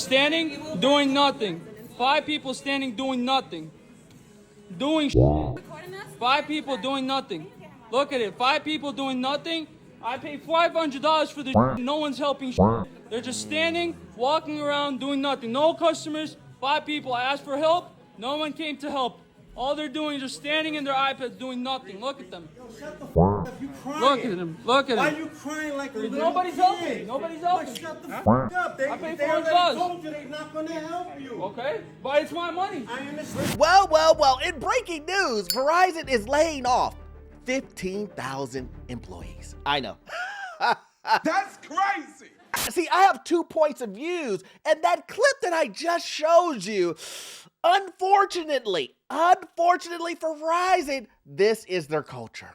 standing, doing nothing. 5 people standing, doing nothing. Doing shit. 5 people doing nothing. Look at it. 5 people doing nothing. I pay $500 for this shit. No one's helping shit. They're just standing, walking around, doing nothing. No customers. 5 people. I asked for help. No one came to help. All they're doing is just standing in their iPads doing nothing. Look at them. Yo, shut the f up. You crying. Look at him. Look at him. Why are you crying like a little Nobody's kid? helping. Nobody's helping. Like, shut the f up. I pay They $400. already told you they're not going to help you. Okay, but it's my money. I understand. Well, in breaking news, Verizon is laying off 15,000 employees. I know. That's crazy. See, I have 2 points of views, and that clip that I just showed you, unfortunately for Verizon, this is their culture.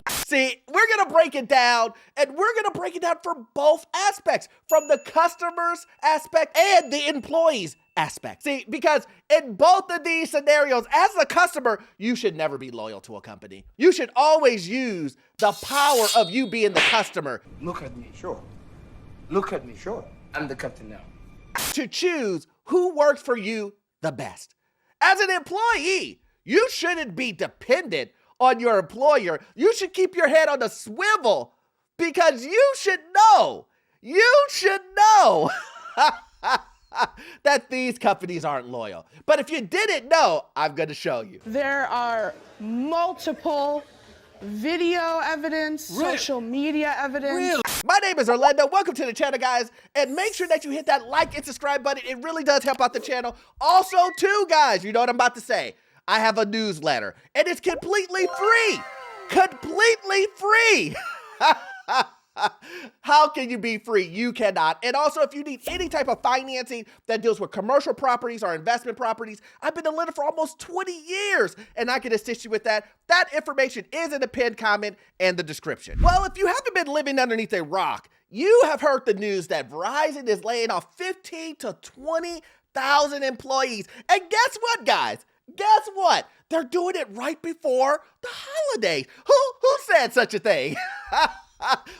See, we're gonna break it down, and we're gonna break it down from both aspects, from the customer's aspect and the employee's aspect. See, because in both of these scenarios, as a customer, you should never be loyal to a company. You should always use the power of you being the customer. Look at me, sure. Look at me, sure. I'm the captain now. To choose who works for you the best. As an employee, you shouldn't be dependent on your employer. You should keep your head on the swivel because you should know that these companies aren't loyal. But if you didn't know, I'm going to show you. There are multiple video evidence, social media evidence. My name is Orlando. Welcome to the channel, guys. And make sure that you hit that like and subscribe button. It really does help out the channel. Also, too, guys, you know what I'm about to say. I have a newsletter, and it's completely free. Completely free. How can you be free? You cannot. And also, if you need any type of financing that deals with commercial properties or investment properties, I've been a lender for almost 20 years, and I can assist you with that. That information is in the pinned comment and the description. Well, if you haven't been living underneath a rock, you have heard the news that Verizon is laying off 15 to 20,000 employees. And guess what, guys? Guess what? They're doing it right before the holidays. Who said such a thing?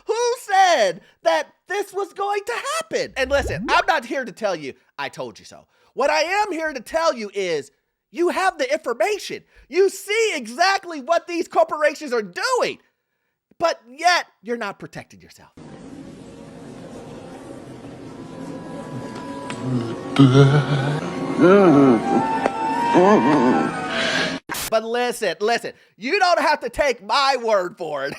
Who said that this was going to happen? And listen, I'm not here to tell you I told you so. What I am here to tell you is you have the information. You see exactly what these corporations are doing, but yet you're not protecting yourself. But listen, you don't have to take my word for it.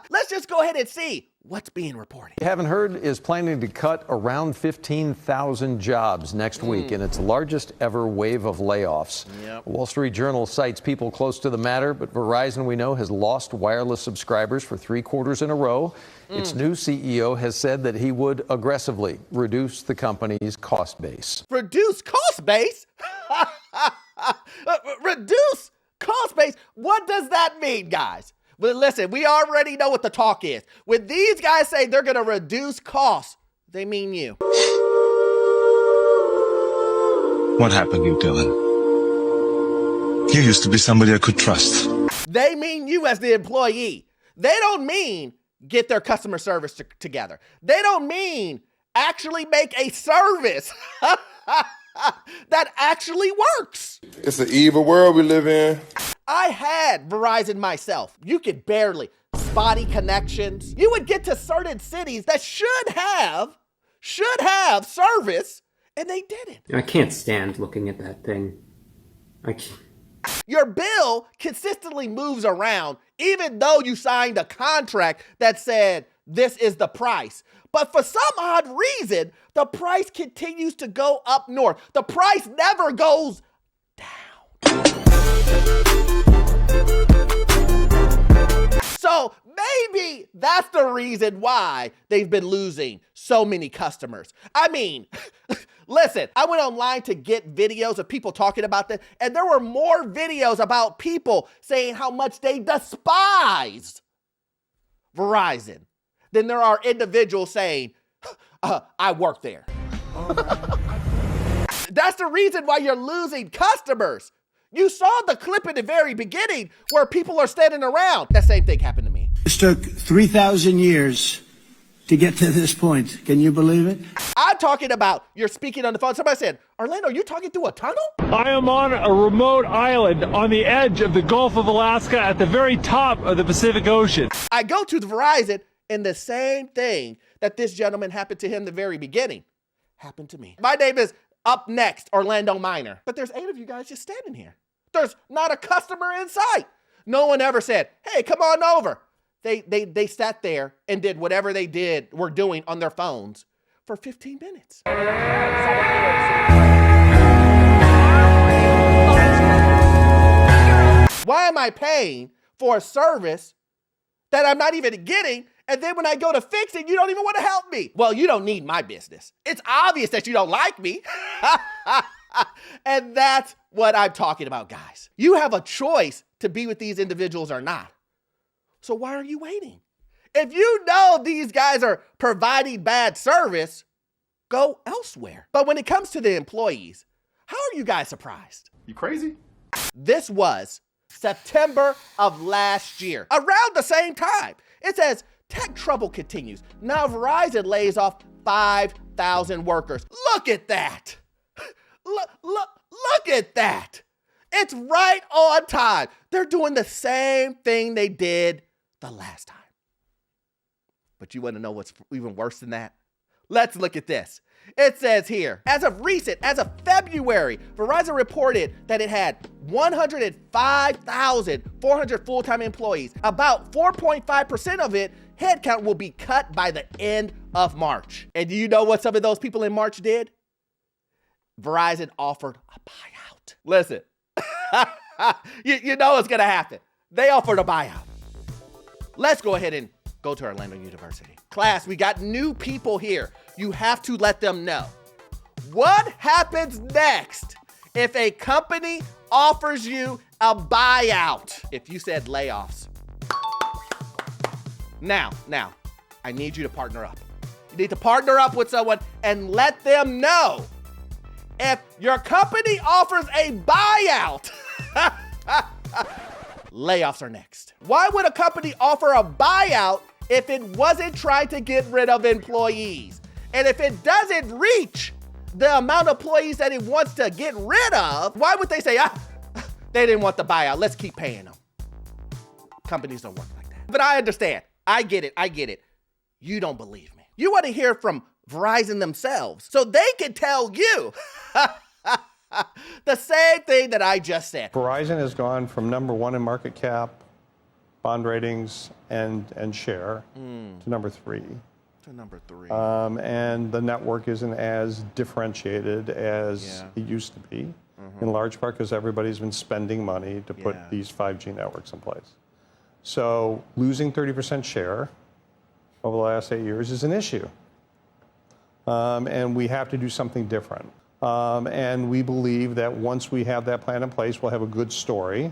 Let's just go ahead and see what's being reported. You haven't heard is planning to cut around 15,000 jobs next week in its largest ever wave of layoffs. Yep. Wall Street Journal cites people close to the matter, but Verizon, we know, has lost wireless subscribers for 3 quarters in a row. Its new CEO has said that he would aggressively reduce the company's cost base. Reduce cost base? Reduce cost base? What does that mean, guys? Well, listen, we already know what the talk is. When these guys say they're going to reduce costs, they mean you. What happened to you, Dylan? You used to be somebody I could trust. They mean you as the employee. They don't mean get their customer service together. They don't mean actually make a service that actually works. It's an evil world we live in. I had Verizon myself. You could barely. Spotty connections. You would get to certain cities that should have service, and they didn't. I can't stand looking at that thing. I can't. Your bill consistently moves around, even though you signed a contract that said this is the price. But for some odd reason, the price continues to go up north. The price never goes down. So maybe that's the reason why they've been losing so many customers. I mean, listen, I went online to get videos of people talking about this, and there were more videos about people saying how much they despise Verizon than there are individuals saying, I work there. That's the reason why you're losing customers. You saw the clip in the very beginning where people are standing around. That same thing happened to me. This took 3,000 years to get to this point. Can you believe it? I'm talking about you're speaking on the phone. Somebody said, Orlando, are you talking through a tunnel? I am on a remote island on the edge of the Gulf of Alaska at the very top of the Pacific Ocean. I go to the Verizon and the same thing that this gentleman happened to him in the very beginning happened to me. My name is Up Next, Orlando Minor. But there's 8 of you guys just standing here. There's not a customer in sight. No one ever said, hey, come on over. They sat there and did whatever they were doing on their phones for 15 minutes. Why am I paying for a service that I'm not even getting? And then when I go to fix it, you don't even want to help me. Well, you don't need my business. It's obvious that you don't like me. And that's what I'm talking about, guys. You have a choice to be with these individuals or not. So why are you waiting? If you know these guys are providing bad service, go elsewhere. But when it comes to the employees, how are you guys surprised? You crazy? This was September of last year, around the same time. It says tech trouble continues. Now Verizon lays off 5,000 workers. Look at that. Look at that. It's right on time. They're doing the same thing they did the last time. But you want to know what's even worse than that? Let's look at this. It says here, as of February, Verizon reported that it had 105,400 full-time employees. About 4.5% of it headcount will be cut by the end of March. And do you know what some of those people in March did? Verizon offered a buyout. Listen, you know what's gonna happen. They offered a buyout. Let's go ahead and go to Orlando University. Class, we got new people here. You have to let them know. What happens next if a company offers you a buyout? If you said layoffs. Now, I need you to partner up. You need to partner up with someone and let them know. If your company offers a buyout, layoffs are next. Why would a company offer a buyout if it wasn't trying to get rid of employees? And if it doesn't reach the amount of employees that it wants to get rid of, why would they say, they didn't want the buyout, let's keep paying them? Companies don't work like that. But I understand. I get it. You don't believe me. You want to hear from Verizon themselves so they can tell you the same thing that I just said. Verizon has gone from number 1 in market cap, bond ratings, and share to number 3. And the network isn't as differentiated as it used to be, in large part because everybody's been spending money to put these 5G networks in place. So losing 30% share over the last 8 years is an issue. And we have to do something different. And we believe that once we have that plan in place, we'll have a good story.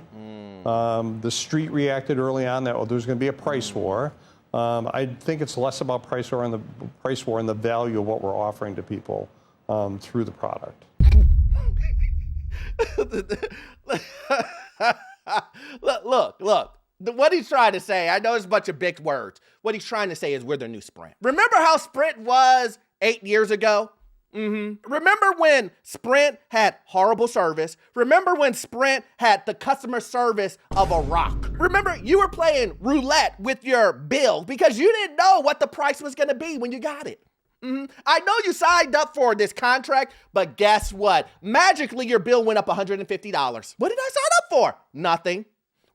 The street reacted early on that there's going to be a price war. I think it's less about price war and the value of what we're offering to people through the product. Look. What he's trying to say, I know there's a bunch of big words. What he's trying to say is we're the new Sprint. Remember how Sprint was 8 years ago? Remember when Sprint had horrible service? Remember when Sprint had the customer service of a rock? Remember you were playing roulette with your bill because you didn't know what the price was going to be when you got it. I know you signed up for this contract, but guess what? Magically, your bill went up $150. What did I sign up for? Nothing.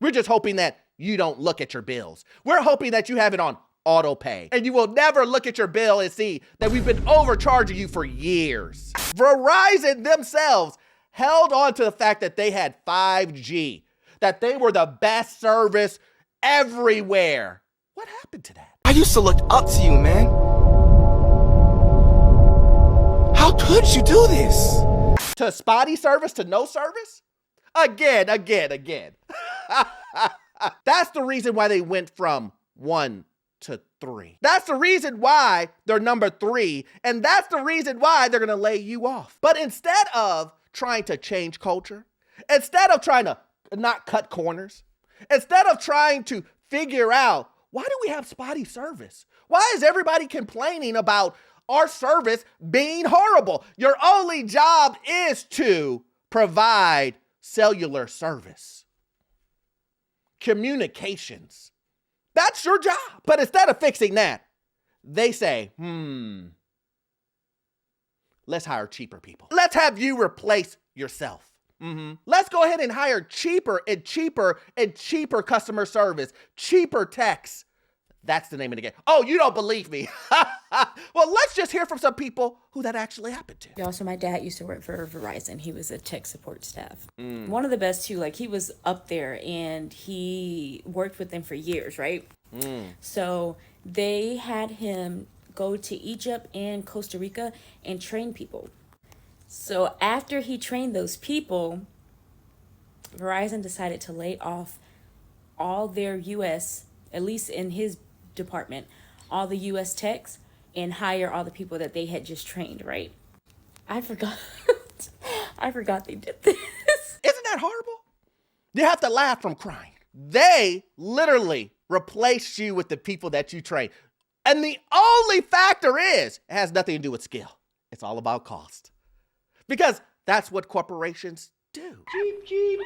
We're just hoping that you don't look at your bills. We're hoping that you have it on auto pay, and you will never look at your bill and see that we've been overcharging you for years. Verizon themselves held on to the fact that they had 5G, that they were the best service everywhere. What happened to that? I used to look up to you, man. How could you do this? To spotty service, to no service? Again. That's the reason why they went from 1 to 3. That's the reason why they're number 3, and that's the reason why they're gonna lay you off. But instead of trying to change culture, instead of trying to not cut corners, instead of trying to figure out why do we have spotty service? Why is everybody complaining about our service being horrible? Your only job is to provide cellular service, communications. That's your job. But instead of fixing that, they say, let's hire cheaper people. Let's have you replace yourself. Let's go ahead and hire cheaper and cheaper and cheaper customer service, cheaper techs. That's the name of the game. Oh, you don't believe me. Well, let's just hear from some people who that actually happened to. Also, my dad used to work for Verizon. He was a tech support staff. One of the best too, like he was up there and he worked with them for years, right? So they had him go to Egypt and Costa Rica and train people. So after he trained those people, Verizon decided to lay off all their U.S., at least in his department, all the U.S. techs and hire all the people that they had just trained, right? I forgot. I forgot they did this. Isn't that horrible? You have to laugh from crying. They literally replaced you with the people that you train. And the only factor is, it has nothing to do with skill. It's all about cost. Because that's what corporations do. Cheap.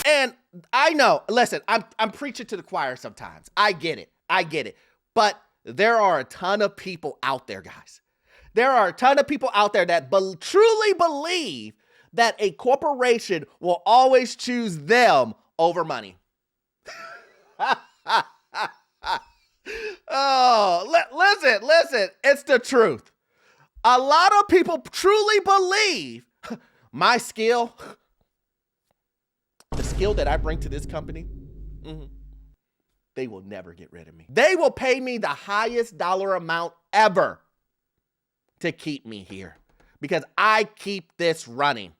And I know, listen, I'm preaching to the choir sometimes. I get it. But there are a ton of people out there, guys. There are a ton of people out there that truly believe that a corporation will always choose them over money. Listen, it's the truth. A lot of people truly believe my skill, the skill that I bring to this company, they will never get rid of me. They will pay me the highest dollar amount ever to keep me here because I keep this running.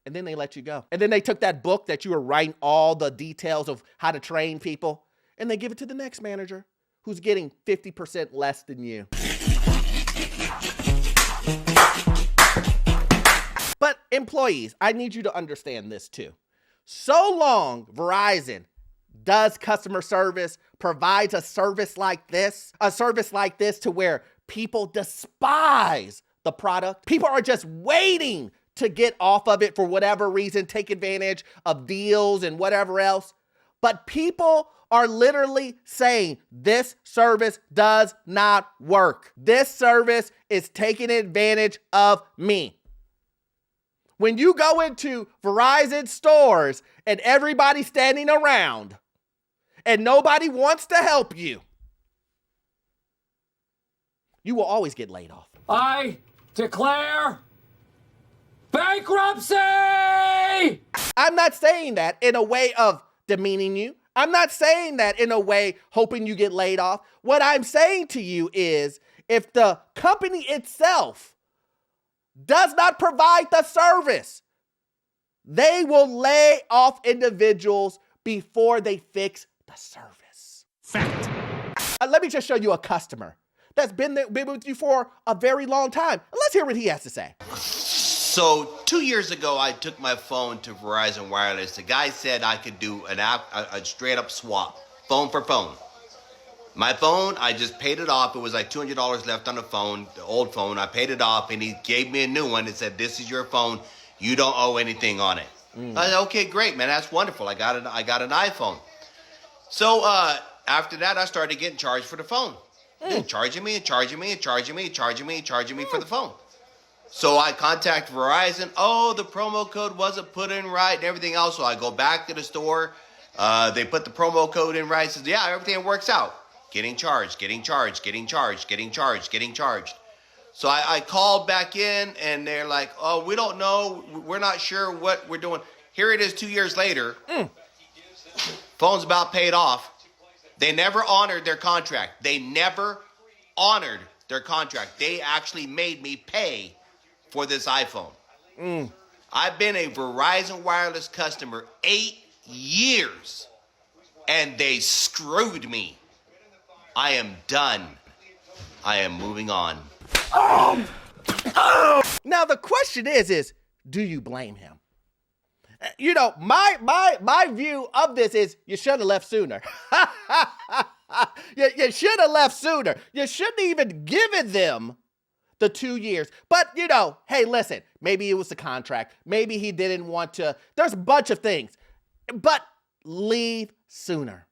And then they let you go. And then they took that book that you were writing all the details of how to train people, and they give it to the next manager who's getting 50% less than you. But employees, I need you to understand this too. So long Verizon does customer service, provides a service like this to where people despise the product. People are just waiting to get off of it for whatever reason, take advantage of deals and whatever else. But people are literally saying this service does not work. This service is taking advantage of me. When you go into Verizon stores and everybody's standing around and nobody wants to help you, you will always get laid off. I declare bankruptcy! I'm not saying that in a way of demeaning you. I'm not saying that in a way hoping you get laid off. What I'm saying to you is if the company itself does not provide the service, they will lay off individuals before they fix the service. Fact. Let me just show you a customer that's been with you for a very long time. Let's hear what he has to say. So 2 years ago, I took my phone to Verizon Wireless. The guy said I could do a straight up swap, phone for phone. My phone, I just paid it off. It was like $200 left on the phone, the old phone. I paid it off, and he gave me a new one and said, "This is your phone. You don't owe anything on it." I said, "Okay, great, man. That's wonderful. I got an iPhone." So after that, I started getting charged for the phone. Charging me for the phone. So I contact Verizon. Oh, the promo code wasn't put in right and everything else. So I go back to the store. They put the promo code in right. Says, yeah, everything works out. Getting charged. So I called back in and they're like, oh, we don't know. We're not sure what we're doing. Here it is 2 years later. Phone's about paid off. They never honored their contract. They actually made me pay for this iPhone. I've been a Verizon Wireless customer 8 years, and they screwed me. I am done. I am moving on. Now the question is do you blame him? You know, my view of this is you should have left sooner. You should have left sooner. You shouldn't even given them the 2 years. But, you know, hey, listen, maybe it was the contract. Maybe he didn't want to. There's a bunch of things. But leave sooner.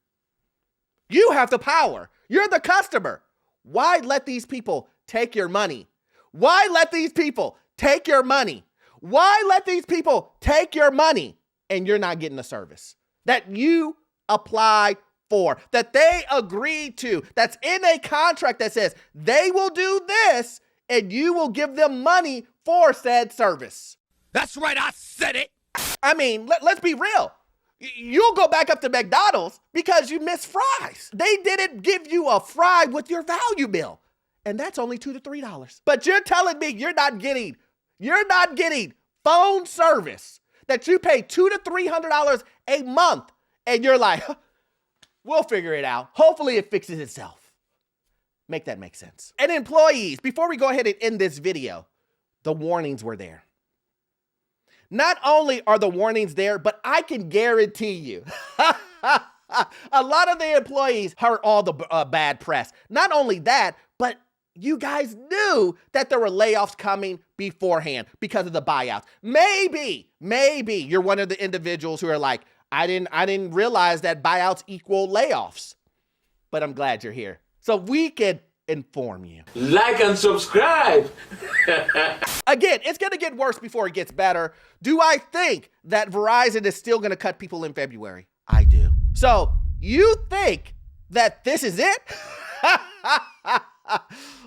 You have the power. You're the customer. Why let these people take your money? Why let these people take your money? Why let these people take your money and you're not getting the service that you applied for, that they agreed to, that's in a contract that says they will do this and you will give them money for said service? That's right, I said it. I mean, let's be real. You'll go back up to McDonald's because you missed fries. They didn't give you a fry with your value bill. And that's only $2 to $3. But you're telling me you're not getting phone service that you pay $200 to $300 a month. And you're like, we'll figure it out. Hopefully it fixes itself. Make that make sense. And employees, before we go ahead and end this video, the warnings were there. Not only are the warnings there, but I can guarantee you, a lot of the employees heard all the bad press. Not only that, but you guys knew that there were layoffs coming beforehand because of the buyouts. Maybe you're one of the individuals who are like, I didn't realize that buyouts equal layoffs. But I'm glad you're here, so we can inform you. Like and subscribe. Again, it's going to get worse before it gets better. Do I think that Verizon is still going to cut people in February? I do. So you think that this is it?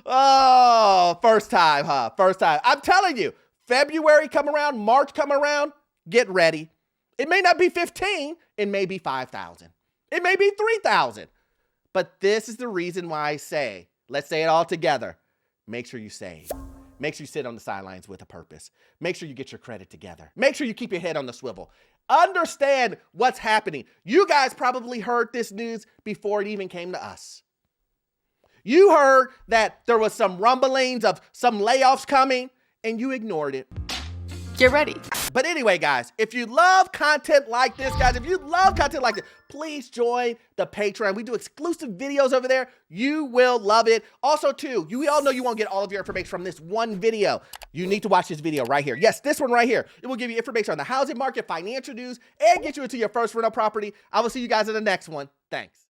Oh, first time, huh? First time. I'm telling you, February come around, March come around, get ready. It may not be 15, it may be 5,000. It may be 3,000. But this is the reason why I say, let's say it all together. Make sure you save. Make sure you sit on the sidelines with a purpose. Make sure you get your credit together. Make sure you keep your head on the swivel. Understand what's happening. You guys probably heard this news before it even came to us. You heard that there was some rumblings of some layoffs coming and you ignored it. Get ready. But anyway, guys, if you love content like this, please join the Patreon. We do exclusive videos over there. You will love it. Also, too, we all know you won't get all of your information from this one video. You need to watch this video right here. Yes, this one right here. It will give you information on the housing market, financial news, and get you into your first rental property. I will see you guys in the next one. Thanks.